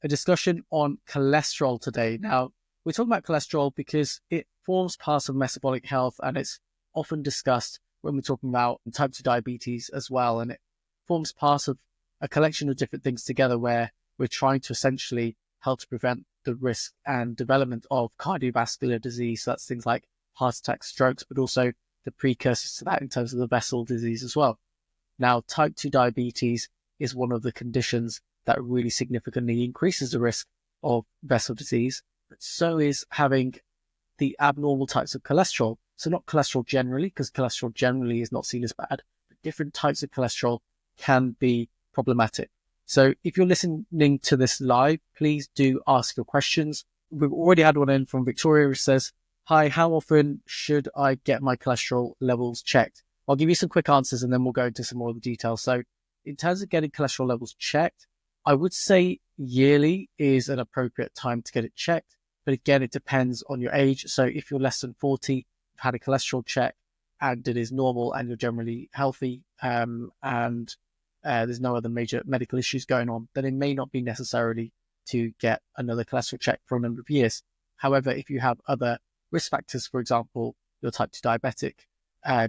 a discussion on cholesterol today. Now, we're talking about cholesterol because it forms part of metabolic health, and it's often discussed when we're talking about type 2 diabetes as well. And it forms part of a collection of different things together where we're trying to essentially help to prevent the risk and development of cardiovascular disease. So that's things like heart attacks, strokes, but also the precursors to that in terms of the vessel disease as well. Now, type 2 diabetes is one of the conditions that really significantly increases the risk of vessel disease, but so is having the abnormal types of cholesterol. So not cholesterol generally, because cholesterol generally is not seen as bad, but different types of cholesterol can be problematic. So if you're listening to this live, please do ask your questions. We've already had one in from Victoria, which says, "Hi, how often should I get my cholesterol levels checked?" I'll give you some quick answers and then we'll go into some more of the details. So in terms of getting cholesterol levels checked, I would say yearly is an appropriate time to get it checked. But again, it depends on your age. So if you're less than 40, you've had a cholesterol check and it is normal and you're generally healthy, and there's no other major medical issues going on, then it may not be necessarily to get another cholesterol check for a number of years. However, if you have other risk factors, for example, you're type 2 diabetic,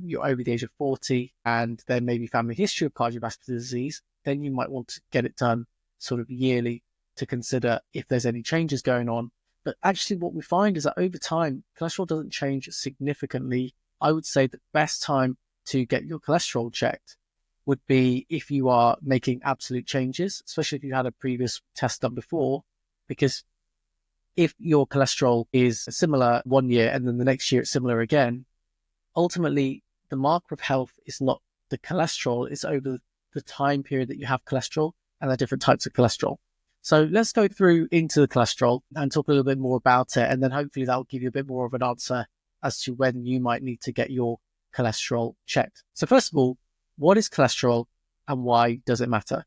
you're over the age of 40, and there may be family history of cardiovascular disease, then you might want to get it done sort of yearly to consider if there's any changes going on. But actually what we find is that over time, cholesterol doesn't change significantly. I would say the best time to get your cholesterol checked would be if you are making absolute changes, especially if you had a previous test done before, because if your cholesterol is similar 1 year and then the next year it's similar again, ultimately the marker of health is not the cholesterol, it's over the time period that you have cholesterol and the different types of cholesterol. So let's go through into the cholesterol and talk a little bit more about it, and then hopefully that will give you a bit more of an answer as to when you might need to get your cholesterol checked. So first of all, what is cholesterol and why does it matter?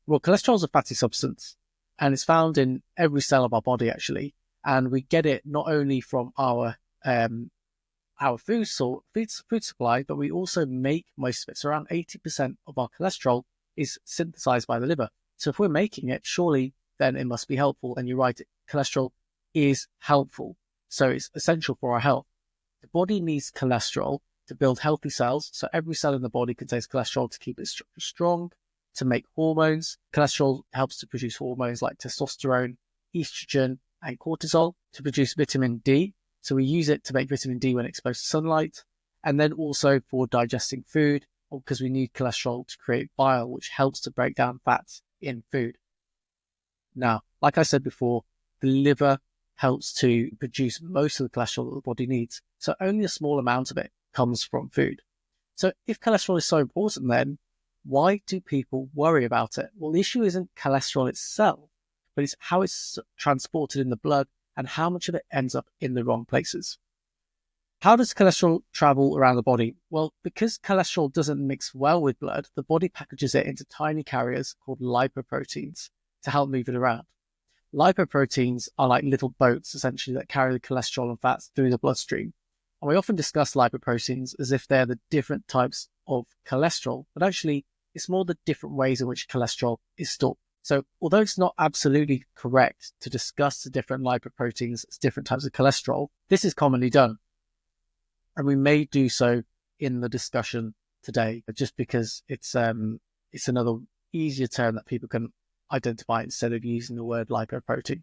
Well, cholesterol is a fatty substance and it's found in every cell of our body actually, and we get it not only from our food supply, but we also make most of it. So around 80% of our cholesterol is synthesized by the liver. So if we're making it, surely then it must be helpful. And you're right, cholesterol is helpful. So it's essential for our health. The body needs cholesterol to build healthy cells. So every cell in the body contains cholesterol to keep it strong, to make hormones. Cholesterol helps to produce hormones like testosterone, estrogen, and cortisol, to produce vitamin D. So we use it to make vitamin D when exposed to sunlight, and then also for digesting food, because we need cholesterol to create bile, which helps to break down fats in food. Now, like I said before, the liver helps to produce most of the cholesterol that the body needs. So only a small amount of it comes from food. So if cholesterol is so important, then why do people worry about it? Well, the issue isn't cholesterol itself, but it's how it's transported in the blood and how much of it ends up in the wrong places. How does cholesterol travel around the body? Well, because cholesterol doesn't mix well with blood, the body packages it into tiny carriers called lipoproteins to help move it around. Lipoproteins are like little boats, essentially, that carry the cholesterol and fats through the bloodstream. And we often discuss lipoproteins as if they're the different types of cholesterol, but actually it's more the different ways in which cholesterol is stored. So although it's not absolutely correct to discuss the different lipoproteins as different types of cholesterol, this is commonly done. And we may do so in the discussion today, just because it's another easier term that people can identify instead of using the word lipoprotein.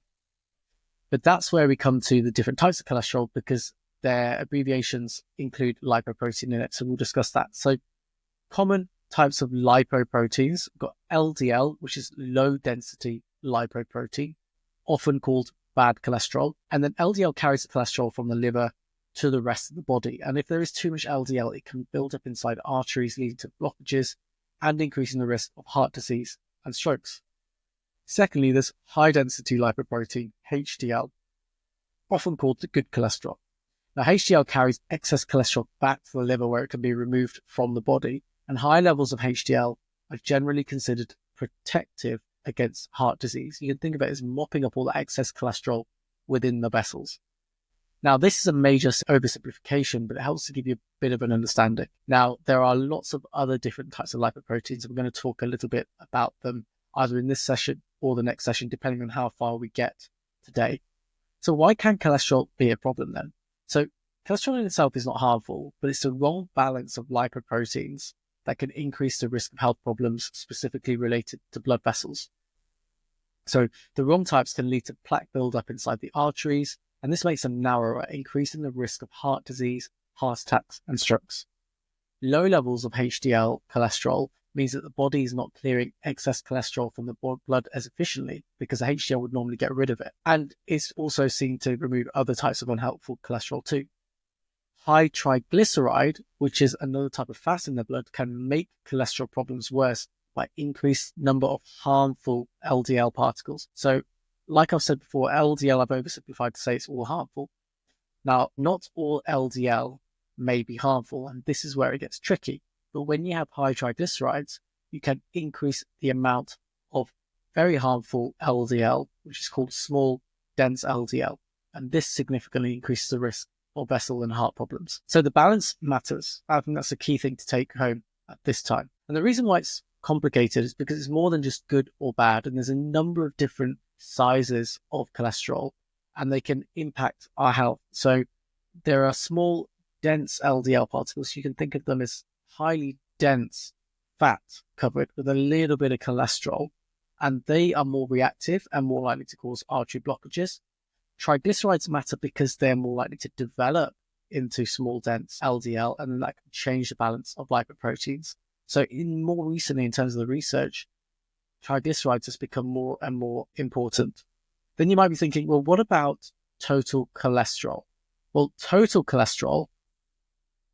But that's where we come to the different types of cholesterol, because their abbreviations include lipoprotein in it. So we'll discuss that. So common types of lipoproteins, we've got LDL, which is low density lipoprotein, often called bad cholesterol. And then LDL carries the cholesterol from the liver to the rest of the body. And if there is too much LDL, it can build up inside arteries, leading to blockages and increasing the risk of heart disease and strokes. Secondly, there's high density lipoprotein, HDL, often called the good cholesterol. Now, HDL carries excess cholesterol back to the liver where it can be removed from the body, and high levels of HDL are generally considered protective against heart disease. You can think of it as mopping up all the excess cholesterol within the vessels. Now, this is a major oversimplification, but it helps to give you a bit of an understanding. Now, there are lots of other different types of lipoproteins, and we're going to talk a little bit about them either in this session or the next session, depending on how far we get today. So why can cholesterol be a problem then? So cholesterol in itself is not harmful, but it's the wrong balance of lipoproteins that can increase the risk of health problems specifically related to blood vessels. So the wrong types can lead to plaque buildup inside the arteries, and this makes them narrower, increasing the risk of heart disease, heart attacks, and strokes. Low levels of HDL cholesterol means that the body is not clearing excess cholesterol from the blood as efficiently because the HDL would normally get rid of it. And it's also seen to remove other types of unhelpful cholesterol too. High triglyceride, which is another type of fat in the blood, can make cholesterol problems worse by increased number of harmful LDL particles. So like I've said before, LDL, I've oversimplified to say it's all harmful. Now, not all LDL may be harmful, and this is where it gets tricky. But when you have high triglycerides, you can increase the amount of very harmful LDL, which is called small, dense LDL. And this significantly increases the risk of vessel and heart problems. So the balance matters. I think that's a key thing to take home at this time. And the reason why it's complicated is because it's more than just good or bad. And there's a number of different sizes of cholesterol, and they can impact our health. So there are small, dense LDL particles. You can think of them as highly dense fat covered with a little bit of cholesterol, and they are more reactive and more likely to cause artery blockages. Triglycerides matter because they're more likely to develop into small, dense LDL, and then that can change the balance of lipoproteins. So more recently, in terms of the research, triglycerides has become more and more important. Then you might be thinking, well, what about total cholesterol? Well, total cholesterol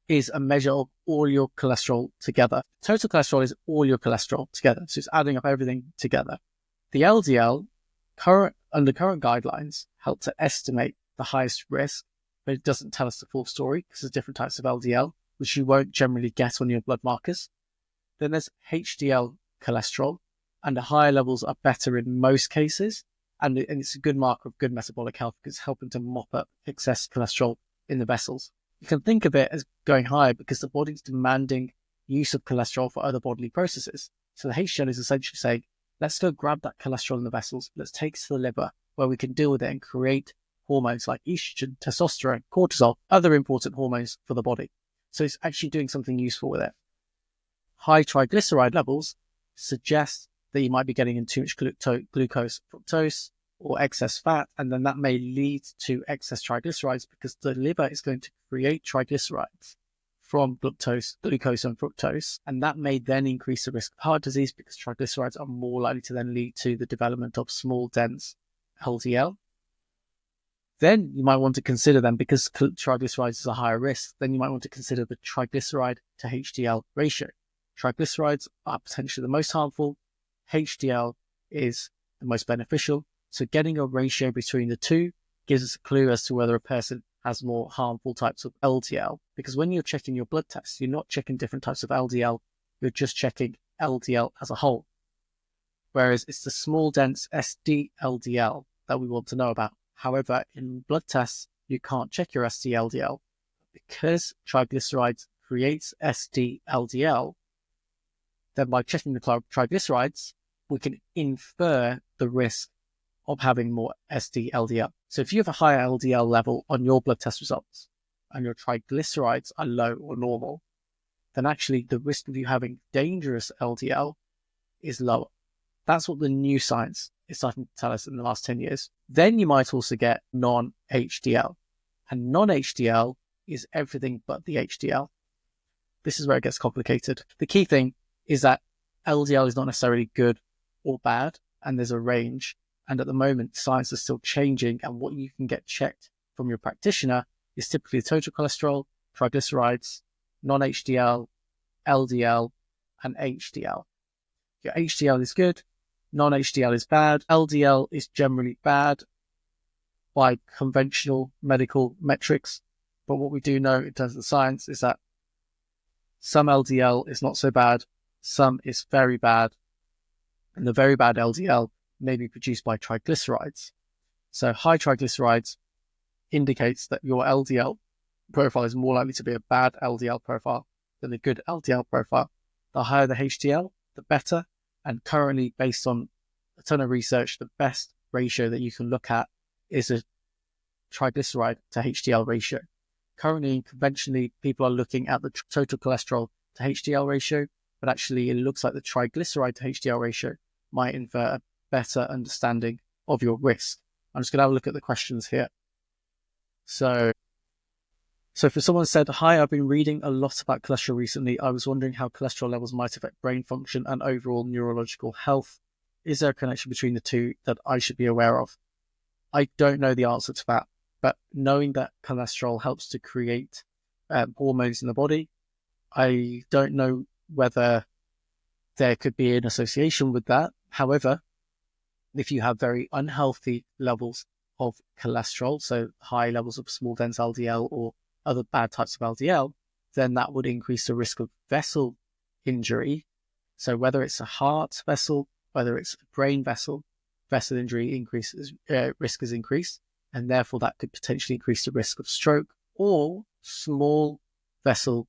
is a measure of all your cholesterol together. Total cholesterol is all your cholesterol together. So it's adding up everything together. The LDL, under current guidelines, help to estimate the highest risk, but it doesn't tell us the full story because there's different types of LDL, which you won't generally get on your blood markers. Then there's HDL cholesterol, and the higher levels are better in most cases. And it's a good marker of good metabolic health because it's helping to mop up excess cholesterol in the vessels. You can think of it as going higher because the body's demanding use of cholesterol for other bodily processes. So the HDL is essentially saying, let's go grab that cholesterol in the vessels, let's take it to the liver where we can deal with it and create hormones like estrogen, testosterone, cortisol, other important hormones for the body. So it's actually doing something useful with it. High triglyceride levels suggest that you might be getting in too much glucose, fructose, or excess fat, and then that may lead to excess triglycerides because the liver is going to create triglycerides from glucose and fructose, and that may then increase the risk of heart disease because triglycerides are more likely to then lead to the development of small, dense LDL. Then you might want to consider them, because triglycerides is a higher risk, then you might want to consider the triglyceride to HDL ratio. Triglycerides are potentially the most harmful. HDL is the most beneficial. So getting a ratio between the two gives us a clue as to whether a person has more harmful types of LDL. Because when you're checking your blood tests, you're not checking different types of LDL, you're just checking LDL as a whole. Whereas it's the small, dense SD-LDL that we want to know about. However, in blood tests, you can't check your SD-LDL. Because triglycerides creates SD-LDL, then by checking the triglycerides, we can infer the risk of having more SD-LDL. So if you have a higher LDL level on your blood test results and your triglycerides are low or normal, then actually the risk of you having dangerous LDL is lower. That's what the new science is starting to tell us in the last 10 years. Then you might also get non-HDL. And non-HDL is everything but the HDL. This is where it gets complicated. The key thing is that LDL is not necessarily good or bad, and there's a range. And at the moment, science is still changing, and what you can get checked from your practitioner is typically total cholesterol, triglycerides, non-HDL, LDL, and HDL. Your HDL is good, non-HDL is bad, LDL is generally bad by conventional medical metrics. But what we do know in terms of the science is that some LDL is not so bad, some is very bad, and the very bad LDL may be produced by triglycerides. So high triglycerides indicates that your LDL profile is more likely to be a bad LDL profile than a good LDL profile. The higher the HDL, the better. And currently, based on a ton of research, the best ratio that you can look at is a triglyceride to HDL ratio. Currently, conventionally, people are looking at the total cholesterol to HDL ratio, but actually it looks like the triglyceride to HDL ratio might infer a better understanding of your risk. I'm just going to have a look at the questions here. So for someone said, hi, I've been reading a lot about cholesterol recently. I was wondering how cholesterol levels might affect brain function and overall neurological health. Is there a connection between the two that I should be aware of? I don't know the answer to that, but knowing that cholesterol helps to create hormones in the body, I don't know whether there could be an association with that. However, if you have very unhealthy levels of cholesterol, so high levels of small dense LDL or other bad types of LDL, then that would increase the risk of vessel injury. So whether it's a heart vessel, whether it's a brain vessel injury increases, risk is increased, and therefore that could potentially increase the risk of stroke or small vessel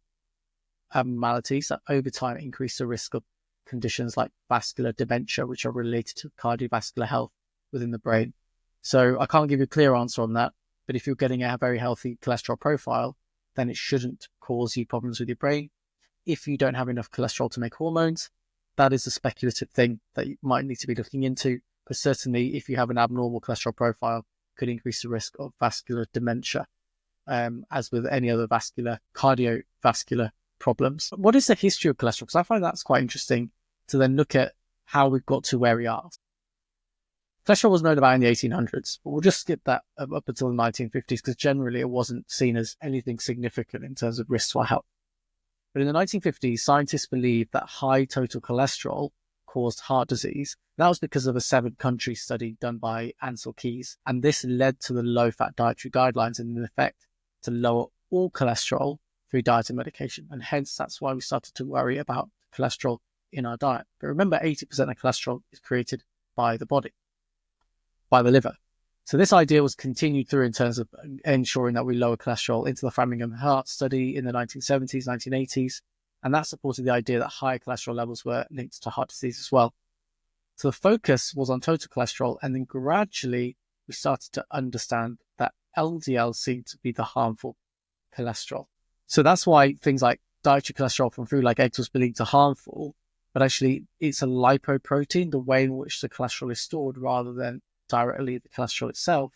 abnormalities that over time increase the risk of conditions like vascular dementia, which are related to cardiovascular health within the brain. So I can't give you a clear answer on that, but if you're getting a very healthy cholesterol profile, then it shouldn't cause you problems with your brain. If you don't have enough cholesterol to make hormones, that is a speculative thing that you might need to be looking into. But certainly, if you have an abnormal cholesterol profile, could increase the risk of vascular dementia, as with any other cardiovascular problems. What is the history of cholesterol? Because I find that's quite interesting to then look at how we've got to where we are. Cholesterol was known about in the 1800s, but we'll just skip that up until the 1950s because generally it wasn't seen as anything significant in terms of risk to our health. But in the 1950s, scientists believed that high total cholesterol caused heart disease. That was because of a 7-country study done by Ansel Keys. And this led to the low-fat dietary guidelines and in effect to lower all cholesterol through diet and medication. And hence, that's why we started to worry about cholesterol in our diet. But remember, 80% of cholesterol is created by the body, by the liver. So this idea was continued through in terms of ensuring that we lower cholesterol into the Framingham Heart Study in the 1970s, 1980s. And that supported the idea that high cholesterol levels were linked to heart disease as well. So the focus was on total cholesterol, and then gradually we started to understand that LDL seemed to be the harmful cholesterol. So that's why things like dietary cholesterol from food like eggs was believed to harmful, but actually it's a lipoprotein, the way in which the cholesterol is stored rather than directly the cholesterol itself,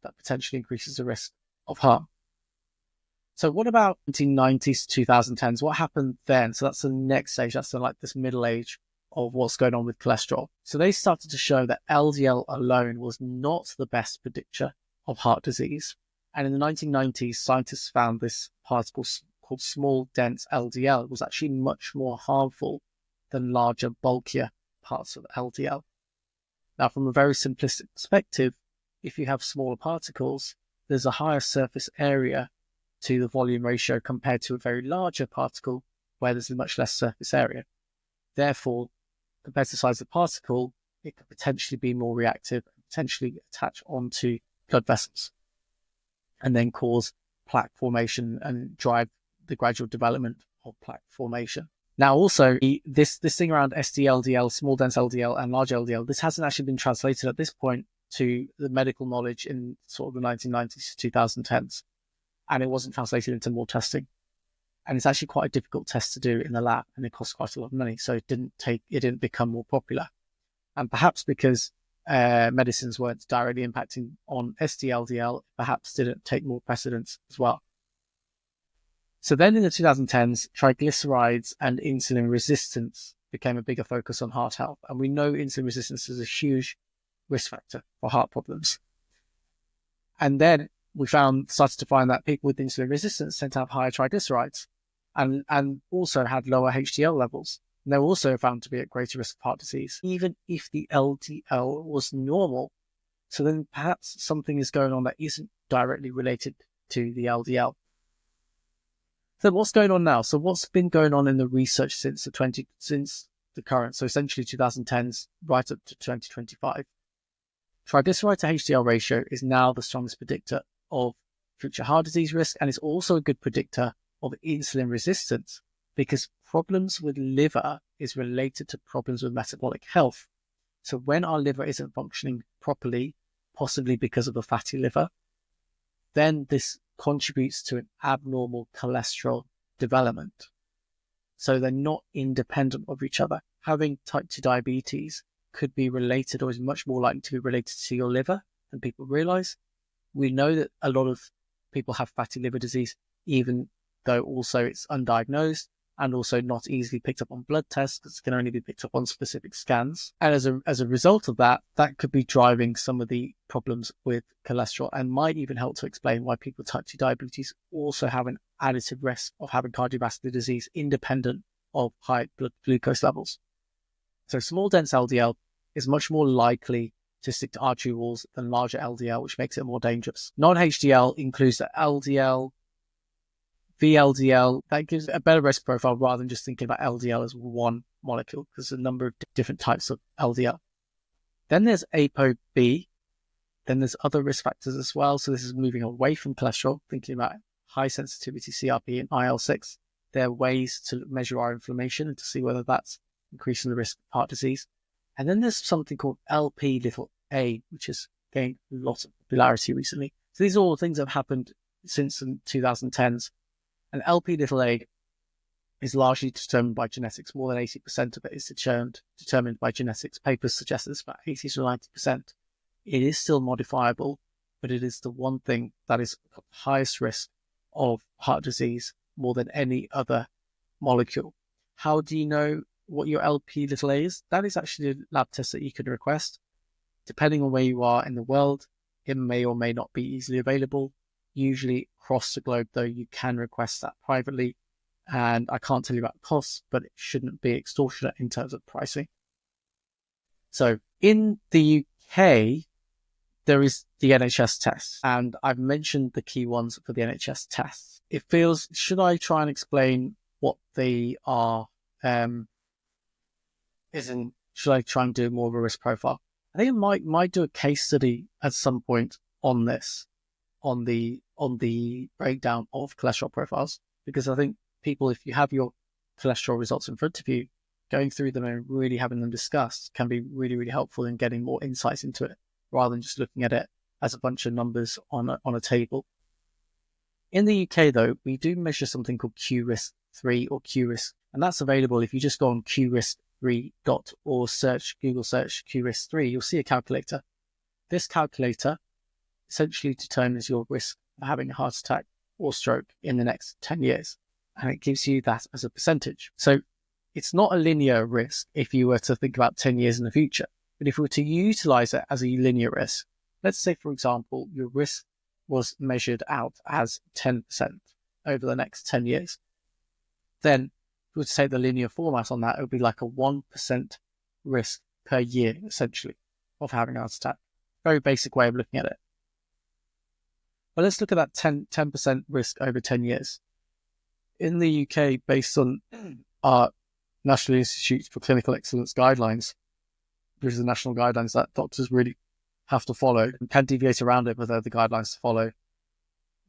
that potentially increases the risk of harm. So what about 1990s to 2010s? What happened then? So that's the next stage. That's like this middle age of what's going on with cholesterol. So they started to show that LDL alone was not the best predictor of heart disease. And in the 1990s, scientists found this particle called small dense LDL was actually much more harmful than larger, bulkier parts of LDL. Now, from a very simplistic perspective, if you have smaller particles, there's a higher surface area to the volume ratio compared to a very larger particle where there's much less surface area. Therefore, compared to the size of the particle, it could potentially be more reactive and potentially attach onto blood vessels and then cause plaque formation and drive the gradual development of plaque formation. Now, also, this thing around SDLDL, small dense LDL and large LDL, this hasn't actually been translated at this point to the medical knowledge in sort of the 1990s to 2010s. And it wasn't translated into more testing. And it's actually quite a difficult test to do in the lab, and it costs quite a lot of money. So it didn't become more popular. And perhaps because medicines weren't directly impacting on SDLDL, perhaps didn't take more precedence as well. So then in the 2010s, triglycerides and insulin resistance became a bigger focus on heart health. And we know insulin resistance is a huge risk factor for heart problems. And then we started to find that people with insulin resistance tend to have higher triglycerides and also had lower HDL levels. And they're also found to be at greater risk of heart disease, even if the LDL was normal. So then perhaps something is going on that isn't directly related to the LDL. So what's going on now? So what's been going on in the research since the current, so essentially 2010s right up to 2025? Triglyceride to HDL ratio is now the strongest predictor of future heart disease risk, and it's also a good predictor of insulin resistance because problems with liver is related to problems with metabolic health. So when our liver isn't functioning properly, possibly because of a fatty liver, then this contributes to an abnormal cholesterol development. So they're not independent of each other. Having type 2 diabetes could be related, or is much more likely to be related to your liver than people realize. We know that a lot of people have fatty liver disease, even though also it's undiagnosed and also not easily picked up on blood tests, because it can only be picked up on specific scans. And as a result of that, that could be driving some of the problems with cholesterol, and might even help to explain why people with type 2 diabetes also have an additive risk of having cardiovascular disease independent of high blood glucose levels. So small dense LDL is much more likely to stick to artery walls than larger LDL, which makes it more dangerous. Non-HDL includes the LDL, VLDL. That gives a better risk profile rather than just thinking about LDL as one molecule, because there's a number of different types of LDL. Then there's ApoB. Then there's other risk factors as well. So this is moving away from cholesterol, thinking about high sensitivity CRP and IL-6. There are ways to measure our inflammation and to see whether that's increasing the risk of heart disease. And then there's something called Lp(a), which has gained a lot of popularity recently. So these are all things that have happened since the 2010s. And Lp(a) is largely determined by genetics. More than 80% of it is determined by genetics. Papers suggest it's about 80 to 90%. It is still modifiable, but it is the one thing that is at the highest risk of heart disease more than any other molecule. How do you know what your Lp(a) is? That is actually a lab test that you can request. Depending on where you are in the world, it may or may not be easily available. Usually across the globe, though, you can request that privately. And I can't tell you about the costs, but it shouldn't be extortionate in terms of pricing. So in the UK, there is the NHS test, and I've mentioned the key ones for the NHS tests. It feels, should I try and explain what they are? Should I try and do more of a risk profile? I think I might do a case study at some point on this, on the breakdown of cholesterol profiles, because I think people, if you have your cholesterol results in front of you, going through them and really having them discussed can be really, really helpful in getting more insights into it, rather than just looking at it as a bunch of numbers on a table. In the UK, though, we do measure something called QRISK-3 or QRISK, and that's available if you just go on qrisk3.org or Google search QRISK-3, you'll see a calculator. This calculator essentially determines your risk of having a heart attack or stroke in the next 10 years, and it gives you that as a percentage. So it's not a linear risk if you were to think about 10 years in the future. But if we were to utilize it as a linear risk, let's say, for example, your risk was measured out as 10% over the next 10 years, then if we were to take the linear format on that, it would be like a 1% risk per year, essentially, of having a heart attack. Very basic way of looking at it. But let's look at that 10% risk over 10 years. In the UK, based on our National Institute for Clinical Excellence guidelines, which is the national guidelines that doctors really have to follow and can deviate around it, but they're the guidelines to follow,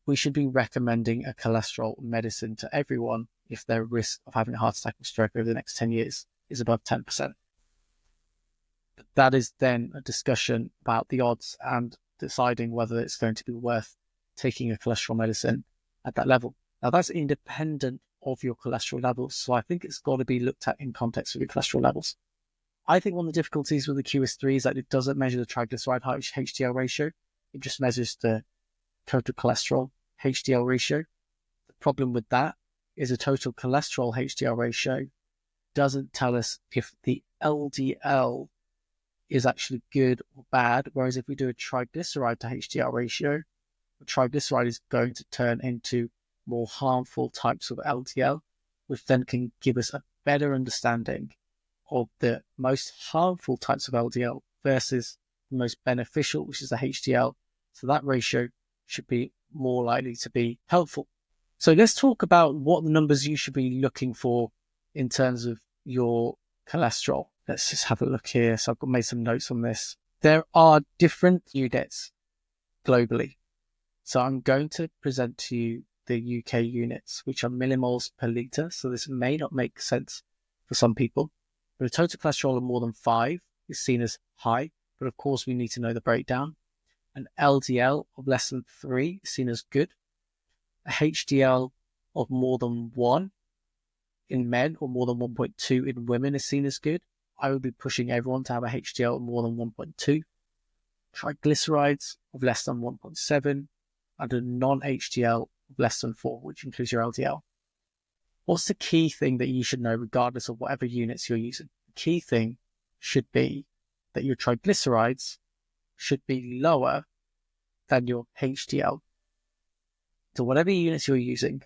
we should be recommending a cholesterol medicine to everyone if their risk of having a heart attack or stroke over the next 10 years is above 10%. But that is then a discussion about the odds and deciding whether it's going to be worth taking a cholesterol medicine at that level. Now, that's independent of your cholesterol levels, so I think it's got to be looked at in context of your cholesterol levels. I think one of the difficulties with the QRISK-3 is that it doesn't measure the triglyceride HDL ratio. It just measures the total cholesterol HDL ratio. The problem with that is a total cholesterol HDL ratio doesn't tell us if the LDL is actually good or bad, whereas if we do a triglyceride to HDL ratio, the triglyceride is going to turn into more harmful types of LDL, which then can give us a better understanding of the most harmful types of LDL versus the most beneficial, which is the HDL. So that ratio should be more likely to be helpful. So let's talk about what the numbers you should be looking for in terms of your cholesterol. Let's just have a look here. So I've made some notes on this. There are different units globally. So I'm going to present to you the UK units, which are millimoles per litre. So this may not make sense for some people. But a total cholesterol of more than 5 is seen as high, but of course we need to know the breakdown. An LDL of less than 3 is seen as good. A HDL of more than 1 in men or more than 1.2 in women is seen as good. I would be pushing everyone to have a HDL of more than 1.2. Triglycerides of less than 1.7 and a non-HDL of less than 4, which includes your LDL. What's the key thing that you should know regardless of whatever units you're using? The key thing should be that your triglycerides should be lower than your HDL. So whatever units you're using,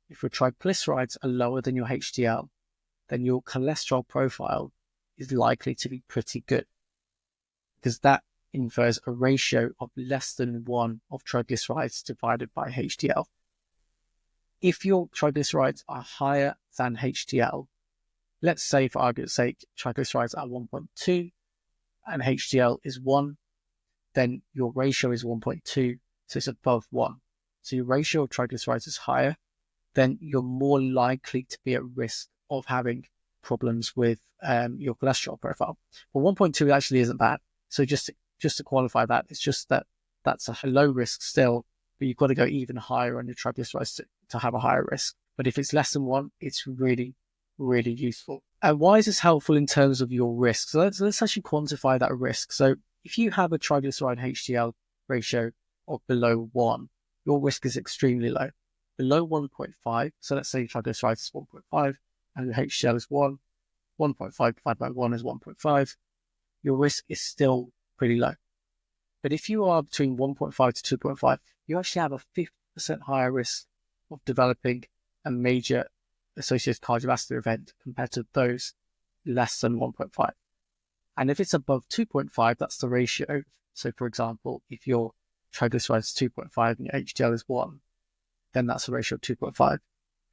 if your triglycerides are lower than your HDL, then your cholesterol profile is likely to be pretty good, because that infers a ratio of less than 1 of triglycerides divided by HDL. If your triglycerides are higher than HDL, let's say for argument's sake, triglycerides are 1.2 and HDL is 1, then your ratio is 1.2, so it's above 1. So your ratio of triglycerides is higher, then you're more likely to be at risk of having problems with your cholesterol profile. But 1.2 actually isn't bad. So just to qualify that, it's just that that's a low risk still, but you've got to go even higher on your triglycerides to have a higher risk. But if it's less than 1, it's really, really useful. And why is this helpful in terms of your risk? So let's actually quantify that risk. So if you have a triglyceride HDL ratio of below 1, your risk is extremely low. Below 1.5, so let's say triglycerides is 1.5 and your HDL is 1, 1.5 divided by 1 is 1.5, your risk is still pretty low. But if you are between 1.5 to 2.5, you actually have a 50% higher risk of developing a major associated cardiovascular event compared to those less than 1.5. And if it's above 2.5, that's the ratio. So for example, if your triglycerides is 2.5 and your HDL is 1, then that's a ratio of 2.5.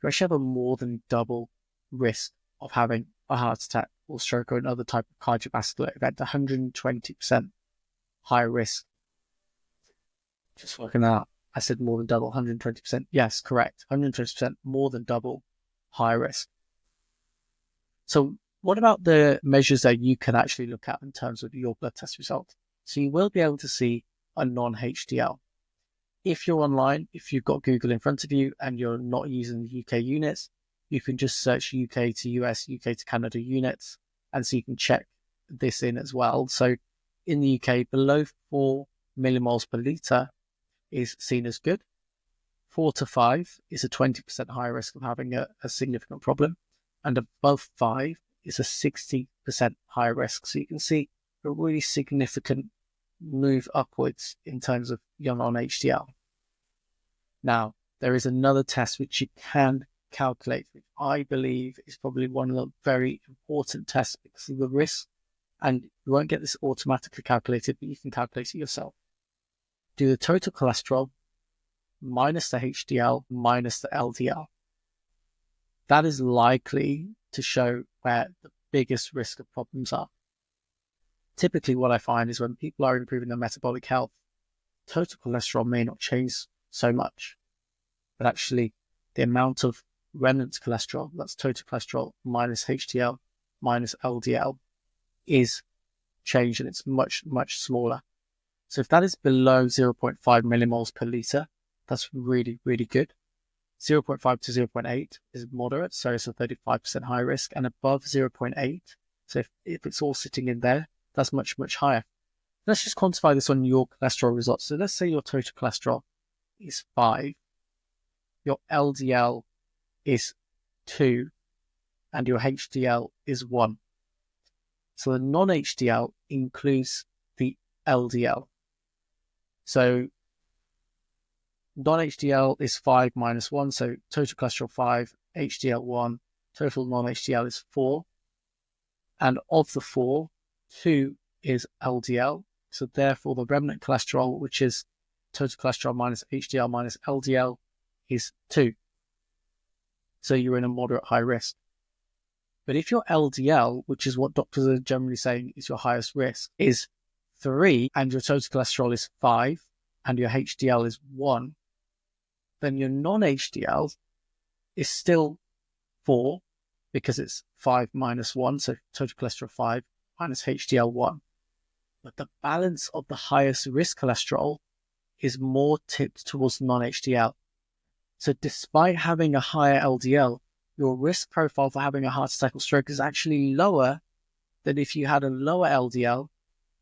You actually have a more than double risk of having a heart attack or stroke or another type of cardiovascular event, 120% higher risk. Just working out, I said more than double, 120%. Yes, correct. 120% more than double high risk. So what about the measures that you can actually look at in terms of your blood test result? So you will be able to see a non-HDL. If you're online, if you've got Google in front of you and you're not using the UK units, you can just search UK to US, UK to Canada units, and so you can check this in as well. So in the UK, below 4 millimoles per litre is seen as good. 4 to 5 is a 20% higher risk of having a significant problem. And above 5 is a 60% higher risk. So you can see a really significant move upwards in terms of your non-HDL. Now, there is another test which you can calculate, which I believe is probably one of the very important tests because of the risk. And you won't get this automatically calculated, but you can calculate it yourself. Do the total cholesterol minus the HDL minus the LDL. That is likely to show where the biggest risk of problems are. Typically what I find is when people are improving their metabolic health, total cholesterol may not change so much, but actually the amount of remnant cholesterol, that's total cholesterol minus HDL minus LDL, is changed and it's much, much smaller. So if that is below 0.5 millimoles per litre, that's really, really good. 0.5 to 0.8 is moderate, so it's a 35% high risk, and above 0.8, so if it's all sitting in there, that's much, much higher. Let's just quantify this on your cholesterol results. So let's say your total cholesterol is 5, your LDL is 2, and your HDL is 1. So the non-HDL includes the LDL. So non-HDL is 5 minus 1, so total cholesterol 5, HDL 1, total non-HDL is 4. And of the 4, 2 is LDL. So therefore the remnant cholesterol, which is total cholesterol minus HDL minus LDL, is 2. So you're in a moderate high risk. But if your LDL, which is what doctors are generally saying is your highest risk, is 3 and your total cholesterol is 5 and your HDL is 1, then your non-HDL is still 4 because it's 5 minus 1, so total cholesterol 5 minus HDL 1. But the balance of the highest risk cholesterol is more tipped towards non-HDL. So despite having a higher LDL, your risk profile for having a heart attack or stroke is actually lower than if you had a lower LDL,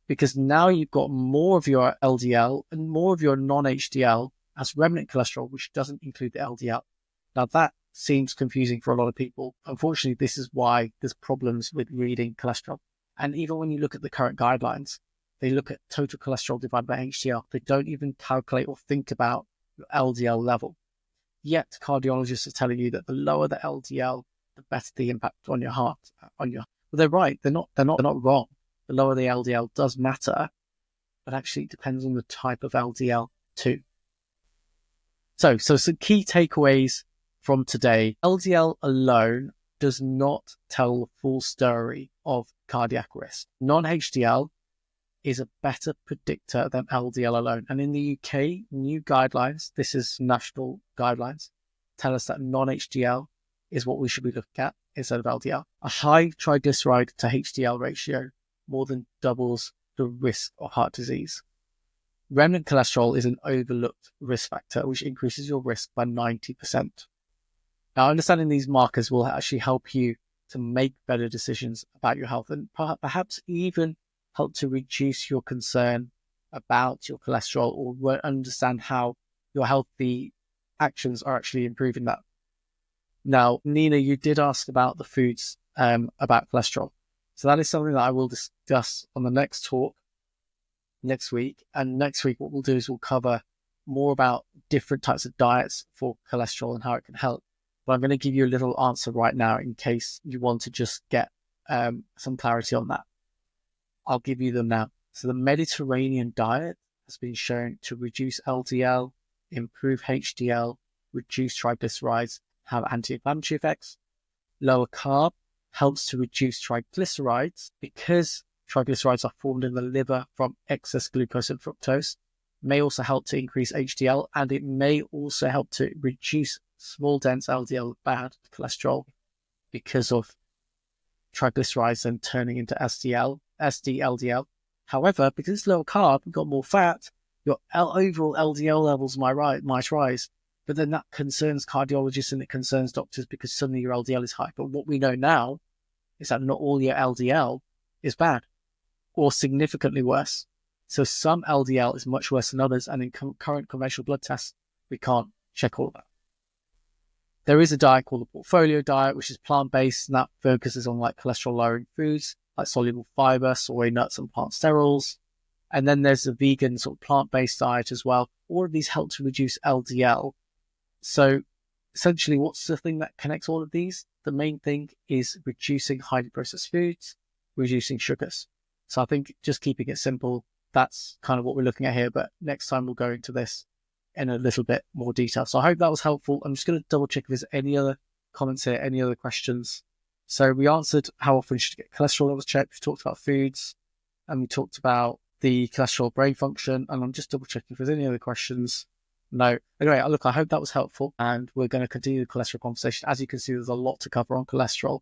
because now you've got more of your LDL and more of your non-HDL as remnant cholesterol, which doesn't include the LDL. Now that seems confusing for a lot of people. Unfortunately, this is why there's problems with reading cholesterol. And even when you look at the current guidelines, they look at total cholesterol divided by HDL. They don't even calculate or think about your LDL level. Yet cardiologists are telling you that the lower the LDL, the better the impact on your heart. Well, they're right. They're not wrong. The lower the LDL does matter, but actually it depends on the type of LDL too. So some key takeaways from today. LDL alone does not tell the full story of cardiac risk. Non-HDL is a better predictor than LDL alone. And in the UK, new guidelines, this is national guidelines, tell us that non-HDL is what we should be looking at instead of LDL. A high triglyceride to HDL ratio more than doubles the risk of heart disease. Remnant cholesterol is an overlooked risk factor, which increases your risk by 90%. Now, understanding these markers will actually help you to make better decisions about your health and perhaps even help to reduce your concern about your cholesterol or understand how your healthy actions are actually improving that. Now, Nina, you did ask about the foods about cholesterol. So that is something that I will discuss on the next talk next week. And next week, what we'll do is we'll cover more about different types of diets for cholesterol and how it can help. But I'm going to give you a little answer right now in case you want to just get some clarity on that. I'll give you them now. So the Mediterranean diet has been shown to reduce LDL, improve HDL, reduce triglycerides, have anti-inflammatory effects. Lower carb helps to reduce triglycerides because triglycerides are formed in the liver from excess glucose and fructose. May also help to increase HDL, and it may also help to reduce small dense LDL bad cholesterol because of triglycerides then turning into SD-LDL. However, because it's lower carb, you've got more fat, your overall LDL levels might rise, but then that concerns cardiologists and it concerns doctors because suddenly your LDL is high. But what we know now is that not all your LDL is bad or significantly worse. So some LDL is much worse than others, and in current conventional blood tests, we can't check all of that. There is a diet called the portfolio diet, which is plant-based, and that focuses on like cholesterol-lowering foods like soluble fiber, soy, nuts, and plant sterols. And then there's a vegan sort of plant-based diet as well. All of these help to reduce LDL. So essentially, what's the thing that connects all of these? The main thing is reducing highly processed foods, reducing sugars. So I think just keeping it simple, that's kind of what we're looking at here. But next time we'll go into this in a little bit more detail. So I hope that was helpful. I'm just going to double check if there's any other comments here, any other questions. So we answered how often you should get cholesterol levels checked. We've talked about foods, and we talked about the cholesterol brain function. And I'm just double checking if there's any other questions. No. Anyway, look, I hope that was helpful, and we're going to continue the cholesterol conversation. As you can see, there's a lot to cover on cholesterol.